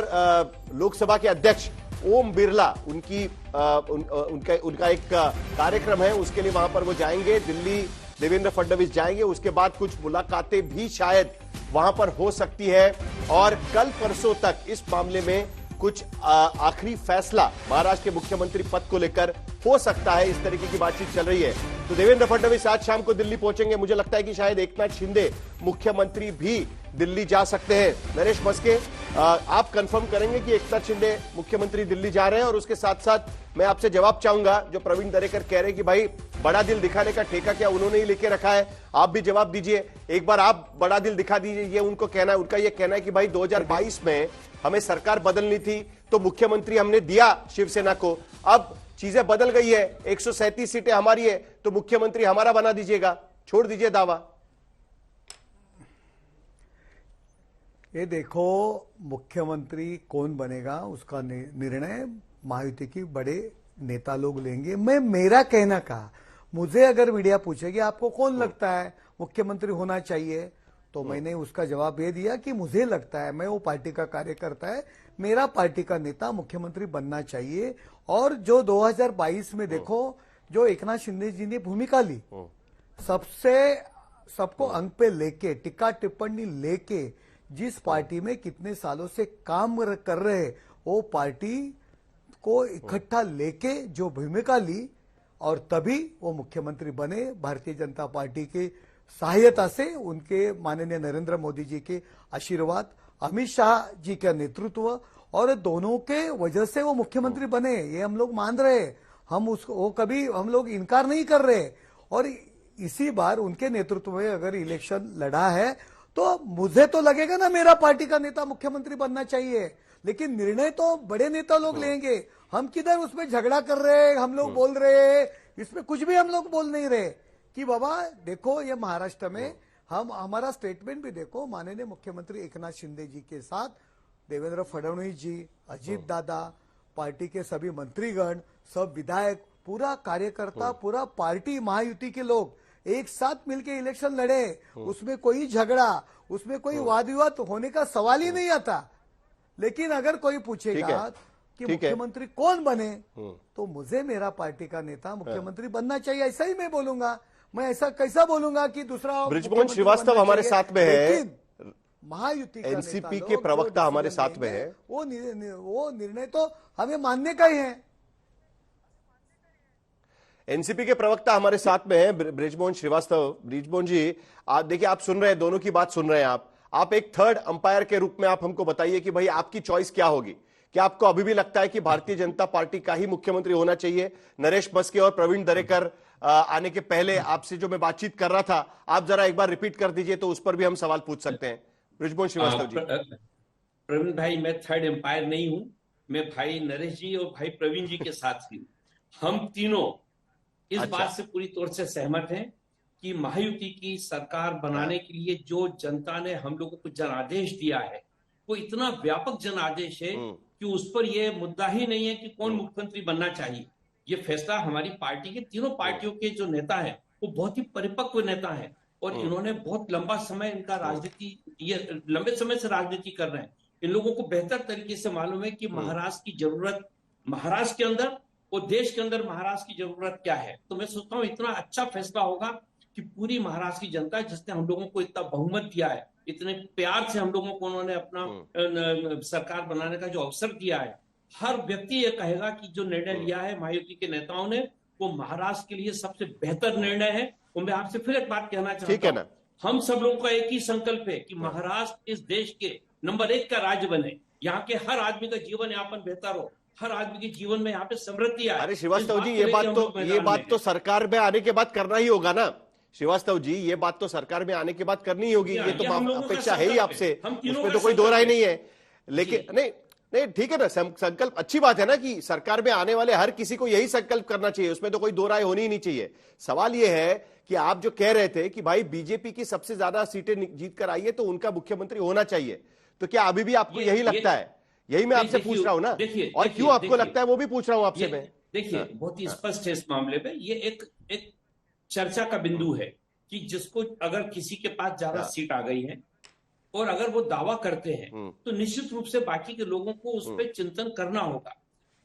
लोकसभा के अध्यक्ष ओम बिरला उनका एक कार्यक्रम है, उसके लिए वहां पर वो जाएंगे, दिल्ली देवेंद्र फडणवीस जाएंगे। उसके बाद कुछ मुलाकातें भी शायद वहां पर हो सकती है और कल परसों तक इस मामले में कुछ आखिरी फैसला महाराष्ट्र के मुख्यमंत्री पद को लेकर हो सकता है, इस तरीके की बातचीत चल रही है। तो देवेंद्र फडणवीस आज शाम को दिल्ली पहुंचेंगे। मुझे लगता है कि शायद एकनाथ शिंदे मुख्यमंत्री भी दिल्ली जा सकते हैं। नरेश मस्के, आप कंफर्म करेंगे कि एकनाथ शिंदे मुख्यमंत्री दिल्ली जा रहे हैं? और उसके साथ साथ मैं आपसे जवाब चाहूंगा, जो प्रवीण दरेकर कह रहे हैं कि भाई बड़ा दिल दिखाने का ठेका क्या उन्होंने ही लेके रखा है, आप भी जवाब दीजिए। एक बार आप बड़ा दिल दिखा दीजिए, ये उनको कहना है, उनका ये कहना है कि भाई 2022 में हमें सरकार बदलनी थी तो मुख्यमंत्री हमने दिया शिवसेना को, अब चीजें बदल गई है, 137 सीटें हमारी है तो मुख्यमंत्री हमारा बना दीजिएगा, छोड़ दीजिए दावा। ये देखो, मुख्यमंत्री कौन बनेगा उसका निर्णय महायुति की बड़े नेता लोग लेंगे। मैं मेरा कहना कहा, मुझे अगर मीडिया पूछेगी आपको कौन लगता है मुख्यमंत्री होना चाहिए, तो मैंने उसका जवाब ये दिया कि मुझे लगता है, मैं वो पार्टी का कार्यकर्ता है, मेरा पार्टी का नेता मुख्यमंत्री बनना चाहिए। और जो 2022 में देखो जो एकनाथ शिंदे जी ने भूमिका ली, सबको अंक पे लेके, टिक्का टिप्पणी लेके, जिस पार्टी में कितने सालों से काम कर रहे वो पार्टी को इकट्ठा लेके जो भूमिका ली और तभी वो मुख्यमंत्री बने। भारतीय जनता पार्टी की सहायता से, उनके माननीय नरेंद्र मोदी जी के आशीर्वाद, अमित शाह जी का नेतृत्व और दोनों के वजह से वो मुख्यमंत्री बने, ये हम लोग मान रहे, हम उसको वो कभी हम लोग इनकार नहीं कर रहे। और इसी बार उनके नेतृत्व में अगर इलेक्शन लड़ा है तो मुझे तो लगेगा ना मेरा पार्टी का नेता मुख्यमंत्री बनना चाहिए, लेकिन निर्णय तो बड़े नेता लोग लेंगे। हम किधर उसमें झगड़ा कर रहे हैं, हम लोग बोल रहे हैं, इसमें कुछ भी हम लोग बोल नहीं रहे कि बाबा देखो ये महाराष्ट्र में हम हमारा स्टेटमेंट भी देखो, माननीय मुख्यमंत्री एकनाथ शिंदे जी के साथ देवेंद्र फडणवीस जी, अजीत दादा, पार्टी के सभी मंत्रीगण, सब विधायक, पूरा कार्यकर्ता, पूरा पार्टी महायुति के लोग एक साथ मिलकर इलेक्शन लड़े। उसमें कोई झगड़ा, उसमें कोई वाद विवाद होने का सवाल ही नहीं आता। लेकिन अगर कोई पूछेगा कि मुख्यमंत्री कौन बने, तो मुझे मेरा पार्टी का नेता मुख्यमंत्री बनना चाहिए, ऐसा ही मैं बोलूंगा। मैं ऐसा कैसा बोलूंगा कि दूसरा बृजमोहन श्रीवास्तव हमारे साथ में है, महायुति का एनसीपी के प्रवक्ता हमारे साथ में है, वो निर्णय तो हमें मानने का ही है। एनसीपी के प्रवक्ता हमारे साथ में है बृजमोहन श्रीवास्तव। बृजमोहन जी, आप देखिए, आप सुन रहे हैं, दोनों की बात सुन रहे हैं। आप एक थर्ड अंपायर के रूप में आप हमको बताइए कि भाई आपकी चॉइस क्या होगी। क्या आपको अभी भी लगता है कि भारतीय जनता पार्टी का ही मुख्यमंत्री होना चाहिए? नरेश मस्के और प्रवीण दरेकर आने के पहले आपसे जो मैं बातचीत कर रहा था, आप जरा एक बार रिपीट कर दीजिए तो उस पर भी हम सवाल पूछ सकते हैं। बृजमोहन श्रीवास्तव जी। प्रवीण भाई, मैं थर्ड एम्पायर नहीं हूं, मैं भाई नरेश जी और भाई प्रवीण जी के साथ ही। हम तीनों इस बात से पूरी तौर से सहमत हैं कि महायुति की सरकार बनाने के लिए जो जनता ने हम लोगों को जनादेश दिया है, वो इतना व्यापक जनादेश है कि उस पर यह मुद्दा ही नहीं है कि कौन मुख्यमंत्री बनना चाहिए। ये फैसला हमारी पार्टी के, तीनों पार्टियों के जो नेता हैं वो बहुत ही परिपक्व नेता हैं और इन्होंने बहुत लंबा समय इनका राजनीति, ये लंबे समय से राजनीति कर रहे हैं। इन लोगों को बेहतर तरीके से मालूम है कि महाराष्ट्र की जरूरत महाराष्ट्र के अंदर और देश के अंदर महाराष्ट्र की जरूरत क्या है। तो मैं सोचता हूँ इतना अच्छा फैसला होगा कि पूरी महाराष्ट्र की जनता, जिसने हम लोगों को इतना बहुमत दिया है, इतने प्यार से हम लोगों को उन्होंने अपना सरकार बनाने का जो अवसर दिया है, हर व्यक्ति ये कहेगा कि जो निर्णय लिया है महायुति के नेताओं ने, वो महाराष्ट्र के लिए सबसे बेहतर निर्णय है। और मैं आपसे फिर एक बात कहना चाहता हूँ, हम सब लोगों का एक ही संकल्प है कि महाराष्ट्र इस देश के नंबर 1 का राज्य बने, यहाँ के हर आदमी का जीवन यापन बेहतर हो, हर आदमी के जीवन में यहाँ पे समृद्धि आए। अरे श्रीवास्तव जी, ये बात तो सरकार में आने के बाद करना ही होगा ना। श्रीवास्तव जी, ये बात तो सरकार में आने के बाद करनी ही होगी, ये तो अपेक्षा है ही आपसे, उसमें तो कोई दो राय नहीं है। लेकिन नहीं ठीक है ना, संकल्प अच्छी बात है ना कि सरकार में आने वाले हर किसी को यही संकल्प करना चाहिए, उसमें तो कोई दो राय होनी ही नहीं चाहिए। सवाल ये है कि आप जो कह रहे थे कि भाई बीजेपी की सबसे ज्यादा सीटें जीत कर आई है तो उनका मुख्यमंत्री होना चाहिए, तो क्या अभी भी आपको यही लगता है? यही मैं आपसे पूछ रहा हूं ना, और क्यों आपको लगता है वो भी पूछ रहा हूं आपसे मैं। देखिए, बहुत ही स्पष्ट है इस मामले में, ये एक चर्चा का बिंदु है कि जिसको अगर किसी के पास ज्यादा सीट आ गई है और अगर वो दावा करते हैं तो निश्चित रूप से बाकी के लोगों को उस पर चिंतन करना होगा।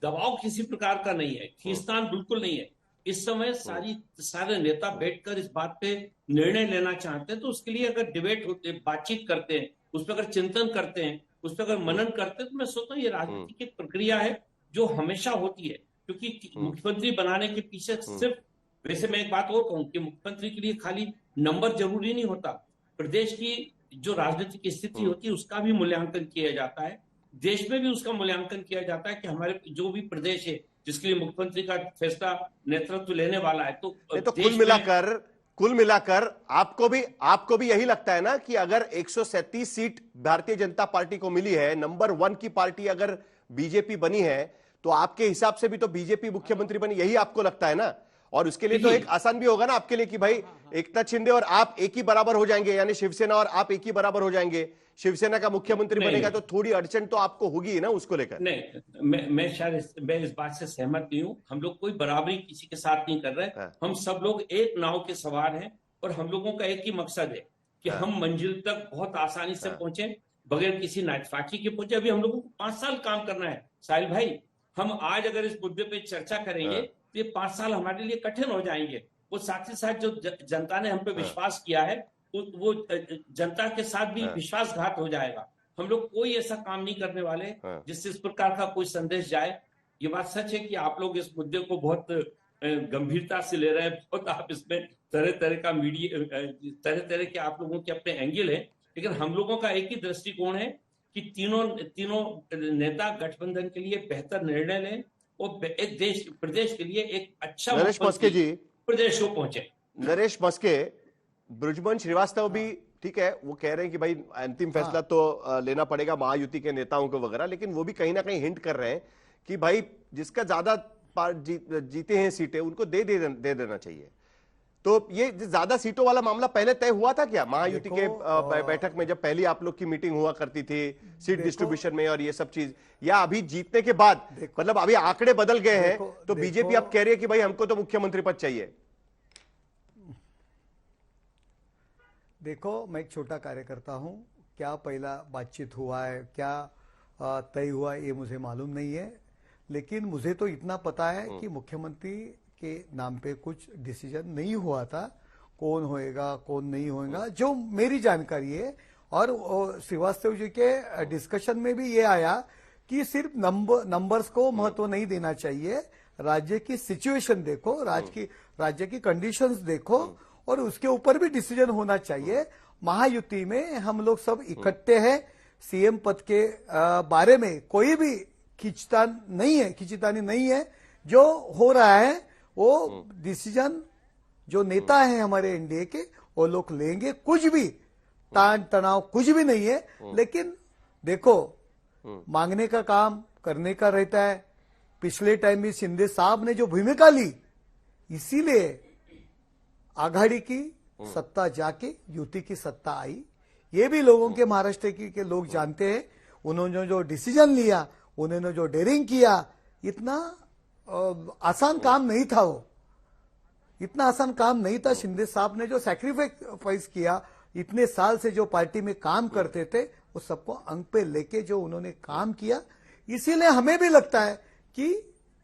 दबाव किसी प्रकार का नहीं है, खींचतान बिल्कुल नहीं है। इस समय सारे नेता बैठकर इस बात पे निर्णय लेना चाहते हैं, तो उसके लिए अगर डिबेट होते, बातचीत करते हैं, उस पर अगर चिंतन करते हैं, उस पर अगर मनन करते हैं, तो मैं सोचता हूँ ये राजनीति की प्रक्रिया है जो हमेशा होती है। क्योंकि मुख्यमंत्री बनाने के पीछे सिर्फ, वैसे मैं एक बात और कहूँ कि मुख्यमंत्री के लिए खाली नंबर जरूरी नहीं होता, प्रदेश की जो राजनीतिक स्थिति होती है उसका भी मूल्यांकन किया जाता है, देश में भी उसका मूल्यांकन किया जाता है कि हमारे जो भी प्रदेश है जिसके लिए मुख्यमंत्री का फैसला नेतृत्व लेने वाला है, तो कुल मिलाकर आपको भी यही लगता है ना कि अगर 137 सीट भारतीय जनता पार्टी को मिली है, नंबर 1 की पार्टी अगर बीजेपी बनी है, तो आपके हिसाब से भी तो बीजेपी मुख्यमंत्री बनी, यही आपको लगता है ना? और उसके लिए तो एक आसान भी होगा ना आपके लिए कि भाई एकनाथ शिंदे और आप एक ही बराबर हो जाएंगे, यानी शिवसेना और आप एक ही बराबर हो जाएंगे। शिवसेना का मुख्यमंत्री बनेगा तो थोड़ी अड़चन तो आपको होगी ना उसको लेकर। नहीं, मैं इस बात से सहमत नहीं हूं। हम लोग कोई बराबरी किसी के साथ नहीं कर रहे, हम सब लोग एक नाव के सवार हैं और हम लोगों का एक ही मकसद है कि हम मंजिल तक बहुत आसानी से पहुंचे, बगैर किसी नाचफाकी के पहुंचे। अभी हम लोगों को 5 साल काम करना है साहिल भाई। हम आज अगर इस मुद्दे पे चर्चा करेंगे तो ये 5 साल हमारे लिए कठिन हो जाएंगे। वो साथ ही साथ जो जनता ने हम पे विश्वास किया है वो जनता के साथ भी विश्वासघात हो जाएगा। हम लोग कोई ऐसा काम नहीं करने वाले जिससे इस प्रकार का कोई संदेश जाए। ये बात सच है कि आप लोग इस मुद्दे को बहुत गंभीरता से ले रहे हैं, बहुत आप इसमें तरह तरह का मीडिया, तरह तरह के आप लोगों के अपने एंगल है, लेकिन हम लोगों का एक ही दृष्टिकोण है कि तीनों नेता गठबंधन के लिए बेहतर निर्णय लें और एक प्रदेश के लिए एक अच्छा प्रदेश को पहुंचे। नरेश मस्के, बृजमोहन श्रीवास्तव भी ठीक है, वो कह रहे हैं कि भाई अंतिम फैसला तो लेना पड़ेगा महायुति के नेताओं को वगैरह, लेकिन वो भी कहीं ना कहीं हिंट कर रहे हैं कि भाई जिसका ज्यादा जीते हैं सीटें उनको दे देना चाहिए। तो ये ज्यादा सीटों वाला मामला पहले तय हुआ था क्या महायुति के बैठक में, जब पहली आप लोग की मीटिंग हुआ करती थी सीट डिस्ट्रीब्यूशन में और ये सब चीज, या अभी जीतने के बाद मतलब अभी आंकड़े बदल गए हैं तो बीजेपी अब कह रही है कि भाई हमको तो मुख्यमंत्री पद चाहिए? देखो, मैं एक छोटा कार्यकर्ता हूं, क्या पहला बातचीत हुआ है, क्या तय हुआ ये मुझे मालूम नहीं है, लेकिन मुझे तो इतना पता है कि मुख्यमंत्री के नाम पे कुछ डिसीजन नहीं हुआ था, कौन होएगा कौन नहीं होएगा, जो मेरी जानकारी है। और श्रीवास्तव जी के डिस्कशन में भी ये आया कि सिर्फ नंबर्स को महत्व नहीं देना चाहिए, राज्य की सिचुएशन देखो, राज्य की कंडीशंस देखो और उसके ऊपर भी डिसीजन होना चाहिए। महायुति में हम लोग सब इकट्ठे हैं, सीएम पद के बारे में कोई भी खींचतानी नहीं है। जो हो रहा है वो डिसीजन जो नेता है हमारे एनडीए के वो लोग लेंगे, कुछ भी तान तनाव कुछ भी नहीं है। लेकिन देखो, मांगने का काम करने का रहता है। पिछले टाइम में शिंदे साहब ने जो भूमिका ली, इसीलिए आघाड़ी की सत्ता जाके युति की सत्ता आई। ये भी लोगों के महाराष्ट्र के लोग जानते हैं। उन्होंने जो डिसीजन लिया, उन्होंने जो डेयरिंग किया, इतना आसान काम नहीं था। वो इतना आसान काम नहीं था। शिंदे साहब ने जो सैक्रिफाइस किया, इतने साल से जो पार्टी में काम करते थे, वो सबको अंक पे लेके जो उन्होंने काम किया, इसीलिए हमें भी लगता है कि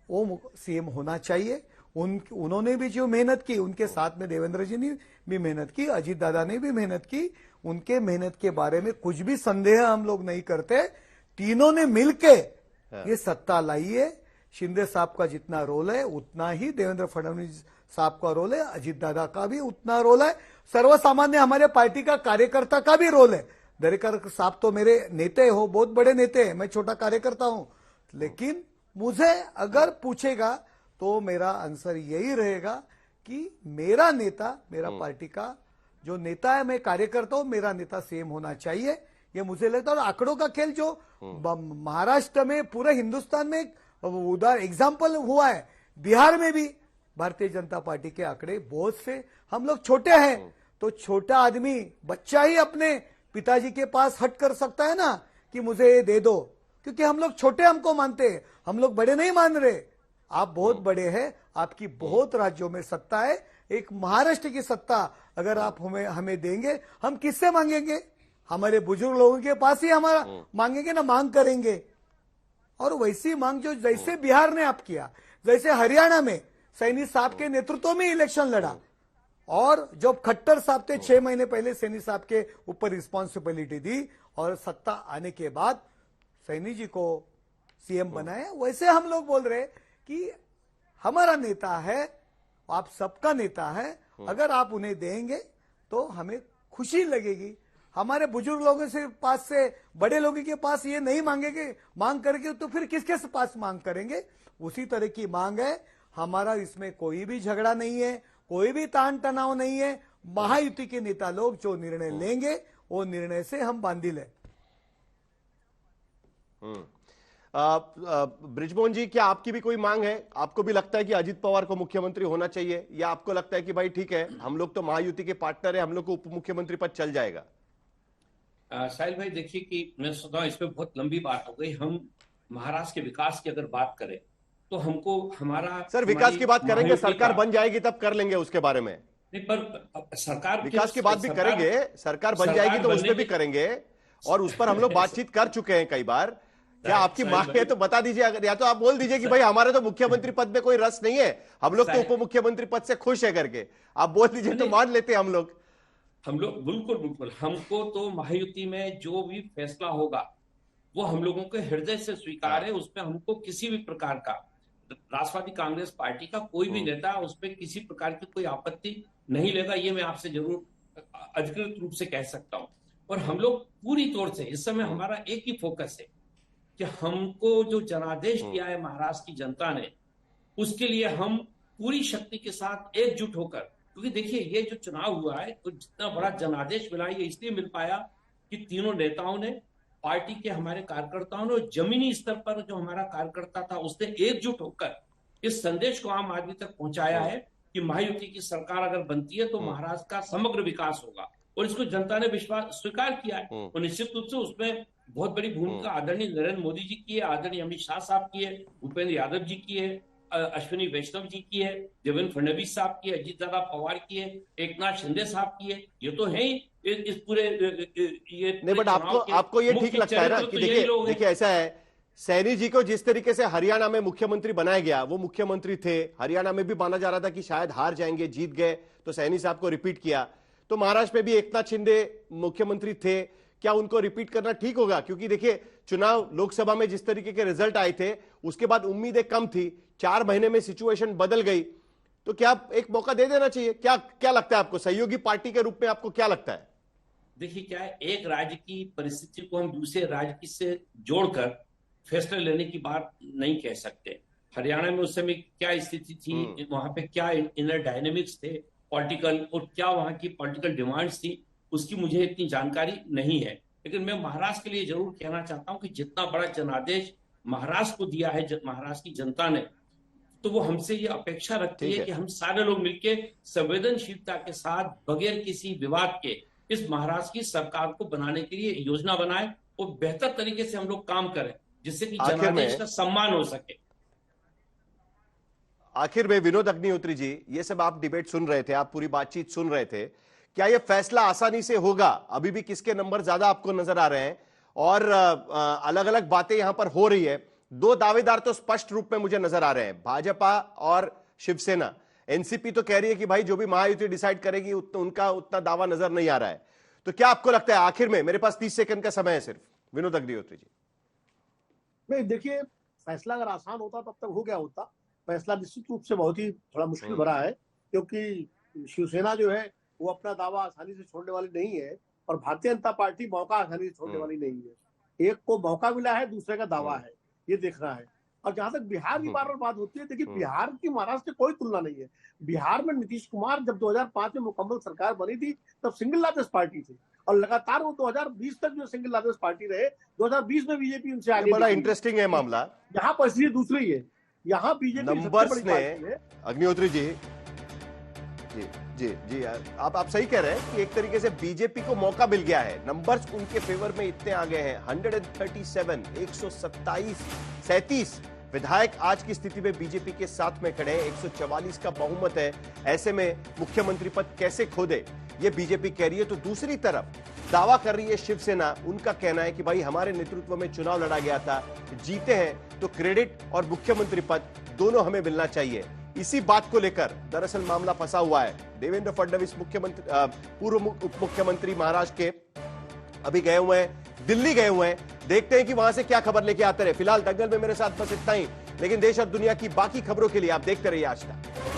वो सीएम होना चाहिए। उन्होंने भी जो मेहनत की, उनके साथ में देवेंद्र जी ने भी मेहनत की, अजीत दादा ने भी मेहनत की। उनके मेहनत के बारे में कुछ भी संदेह हम लोग नहीं करते। तीनों ने मिलके ये सत्ता लाई है। शिंदे साहब का जितना रोल है उतना ही देवेंद्र फडणवीस साहब का रोल है, अजीत दादा का भी उतना रोल है, सर्वसामान्य हमारे पार्टी का कार्यकर्ता का भी रोल है। दरेकर साहब तो मेरे नेता हो, बहुत बड़े नेता है, मैं छोटा कार्यकर्ता हूं। लेकिन मुझे अगर पूछेगा तो मेरा आंसर यही रहेगा कि मेरा नेता, मेरा पार्टी का जो नेता है, मैं कार्यकर्ता हूं, मेरा नेता सीएम होना चाहिए, ये मुझे लगता है। और आंकड़ों का खेल जो महाराष्ट्र में, पूरे हिंदुस्तान में उदाहरण एग्जाम्पल हुआ है, बिहार में भी भारतीय जनता पार्टी के आंकड़े बहुत से। हम लोग छोटे हैं तो छोटा आदमी, बच्चा ही अपने पिताजी के पास हट कर सकता है ना कि मुझे ये दे दो, क्योंकि हम लोग छोटे हमको मानते हैं, हम लोग बड़े नहीं मान रहे। आप बहुत बड़े हैं, आपकी बहुत राज्यों में सत्ता है, एक महाराष्ट्र की सत्ता अगर आप हमें देंगे, हम किससे मांगेंगे? हमारे बुजुर्ग लोगों के पास ही हमारा मांगेंगे ना, मांग करेंगे। और वैसी मांग जो जैसे बिहार ने आप किया, जैसे हरियाणा में सैनी साहब के नेतृत्व में इलेक्शन लड़ा, और जब खट्टर साहब थे 6 महीने पहले सैनी साहब के ऊपर रिस्पॉन्सिबिलिटी दी और सत्ता आने के बाद सैनी जी को सीएम बनाया, वैसे हम लोग बोल रहे कि हमारा नेता है, आप सबका नेता है, अगर आप उन्हें देंगे तो हमें खुशी लगेगी। हमारे बुजुर्ग लोगों से पास से, बड़े लोगों के पास ये नहीं मांगेंगे, मांग करके तो फिर किसके पास मांग करेंगे? उसी तरह की मांग है हमारा। इसमें कोई भी झगड़ा नहीं है, कोई भी तान तनाव नहीं है। महायुति के नेता लोग जो निर्णय लेंगे वो निर्णय से हम बांधिल है। बृजमोहन जी, क्या आपकी भी कोई मांग है? आपको भी लगता है कि अजीत पवार को मुख्यमंत्री होना चाहिए, या आपको लगता है कि भाई ठीक है, हम लोग तो महायुति के पार्टनर है, हम लोग को उप मुख्यमंत्री पद चल जाएगा? साहिल भाई, देखिए कि मैं सोचता हूँ इसमें बहुत लंबी बात हो गई। हम महाराष्ट्र के विकास की अगर बात करें तो हमको हमारा सर विकास की बात करेंगे, सरकार बन जाएगी तब कर लेंगे उसके बारे में। नहीं, पर सरकार विकास की बात भी करेंगे, सरकार बन जाएगी तो उसमें भी करेंगे, और उस पर हम लोग बातचीत कर चुके हैं कई बार। क्या आपकी मांग है तो बता दीजिए, अगर या तो आप बोल दीजिए कि भाई हमारे तो मुख्यमंत्री पद में कोई रस नहीं है, हम लोग तो उप मुख्यमंत्री पद से खुश है करके आप बोल दीजिए तो मान लेते हैं हम लोग। बिल्कुल हमको तो महायुति में जो भी फैसला होगा वो हम लोगों के हृदय से स्वीकार है। उसमें हमको किसी भी प्रकार का, राष्ट्रवादी कांग्रेस पार्टी का कोई भी नेता उसमें किसी प्रकार की कोई आपत्ति नहीं लेगा, ये मैं आपसे जरूर अधिकृत रूप से कह सकता हूं। और हम लोग पूरी तौर से इस समय हमारा एक ही फोकस है कि हमको जो जनादेश दिया है महाराष्ट्र की जनता ने, उसके लिए हम पूरी शक्ति के साथ एकजुट होकर क्योंकि देखिए ये जो चुनाव हुआ है तो जितना बड़ा जनादेश मिला ये इसलिए मिल पाया कि तीनों नेताओं ने, पार्टी के हमारे कार्यकर्ताओं ने, जमीनी स्तर पर जो हमारा कार्यकर्ता था उसने एकजुट होकर इस संदेश को आम आदमी तक पहुंचाया है कि महायुति की सरकार अगर बनती है तो महाराष्ट्र का समग्र विकास होगा, और इसको जनता ने विश्वास स्वीकार किया है। और निश्चित रूप से उसमें बहुत बड़ी भूमिका आदरणीय नरेंद्र मोदी जी की है, आदरणीय अमित शाह साहब की है, भूपेंद्र यादव जी की है, अश्विनी वैष्णव जी की है, देवेंद्र फडणवीस साहब की है, अजीत दादा पवार की है, एकनाथ शिंदे साहब की है। ये तो है ही इस पूरे ये नहीं, बट आपको ये ठीक लगता है ना कि देखिए ऐसा है, सैनी जी को जिस तरीके से हरियाणा में मुख्यमंत्री बनाया गया, वो मुख्यमंत्री थे, हरियाणा में भी माना जा रहा था कि शायद हार जाएंगे, जीत गए तो सैनी साहब को रिपीट किया, तो महाराष्ट्र में भी एकनाथ शिंदे मुख्यमंत्री थे, क्या उनको रिपीट करना ठीक होगा? क्योंकि देखिए चुनाव लोकसभा में जिस तरीके के रिजल्ट आए थे उसके बाद उम्मीदें कम थी, 4 महीने में सिचुएशन बदल गई, तो क्या एक मौका दे देना चाहिए? क्या लगता है आपको, सहयोगी पार्टी के रूप में आपको क्या लगता है? देखिए क्या है, एक राज्य की परिस्थिति को हम दूसरे राज्य से जोड़कर फैसले लेने की बात नहीं कह सकते। हरियाणा में उस समय क्या स्थिति थी, वहां पे क्या इनर डायनेमिक्स थे पॉलिटिकल, और क्या वहां की पॉलिटिकल डिमांड्स थी, उसकी मुझे इतनी जानकारी नहीं है। लेकिन मैं महाराष्ट्र के लिए जरूर कहना चाहता हूं कि जितना बड़ा जनादेश महाराष्ट्र को दिया है महाराष्ट्र की जनता ने, तो वो हमसे ये अपेक्षा रखती है कि हम सारे लोग मिलकर संवेदनशीलता के साथ बगैर किसी विवाद के इस महाराष्ट्र की सरकार को बनाने के लिए योजना बनाए और बेहतर तरीके से हम लोग काम करें, जिससे कि जनादेश का सम्मान हो सके। आखिर में विनोद अग्निहोत्री जी, ये सब आप डिबेट सुन रहे थे, आप पूरी बातचीत सुन रहे थे, क्या ये फैसला आसानी से होगा? अभी भी किसके नंबर ज्यादा आपको नजर आ रहे हैं और अलग अलग बातें यहां पर हो रही है। 2 दावेदार तो स्पष्ट रूप में मुझे नजर आ रहे हैं, भाजपा और शिवसेना। एनसीपी तो कह रही है कि भाई जो भी महायुति डिसाइड करेगी उनका उतना दावा नजर नहीं आ रहा है। तो क्या आपको लगता है, आखिर में मेरे पास 30 सेकंड का समय है सिर्फ, विनोद अग्निहोत्री जी? नहीं, देखिए फैसला अगर आसान होता तब तक हो गया होता। फैसला निश्चित रूप से बहुत ही थोड़ा मुश्किल भरा है, क्योंकि शिवसेना जो है वो अपना दावा आसानी से छोड़ने वाली नहीं है और भारतीय जनता पार्टी मौका आसानी से छोड़ने वाली नहीं है। एक को मौका मिला है, दूसरे का दावा है, ये देखना है। और जहां तक बिहार की बार बात होती है, देखिए बिहार की महाराष्ट्र से कोई तुलना नहीं है। बिहार में नीतीश कुमार जब 2005 में मुकम्मल सरकार बनी थी तब सिंगल लार्जेस्ट पार्टी थी और लगातार वो 2020 तक जो सिंगल लार्जेस्ट पार्टी रहे, 2020 2020 उनसे आगे। बड़ा इंटरेस्टिंग है मामला। यहाँ परिस्थिति दूसरी है, यहाँ बीजेपी नंबर्स ने, अग्निहोत्री जी जी आप सही कह रहे हैं कि एक तरीके से बीजेपी को मौका मिल गया है, नंबर्स उनके फेवर में इतने आ गए हैं। 137 127 37 विधायक आज की स्थिति में बीजेपी के साथ में खड़े हैं, 144 का बहुमत है। ऐसे में मुख्यमंत्री पद कैसे खो दे, ये बीजेपी कह रही है। तो दूसरी तरफ दावा कर रही है शिवसेना, उनका कहना है कि भाई हमारे नेतृत्व में चुनाव लड़ा गया था, जीते हैं तो क्रेडिट और मुख्यमंत्री पद दोनों हमें मिलना चाहिए। इसी बात को लेकर दरअसल मामला फंसा हुआ है। देवेंद्र फडणवीस मुख्यमंत्री, पूर्व उप मुख्यमंत्री महाराष्ट्र के, अभी गए हुए हैं, दिल्ली गए हुए हैं। देखते हैं कि वहां से क्या खबर लेके आते रहे। फिलहाल दंगल में मेरे साथ बस इतना ही, लेकिन देश और दुनिया की बाकी खबरों के लिए आप देखते रहिए आज तक।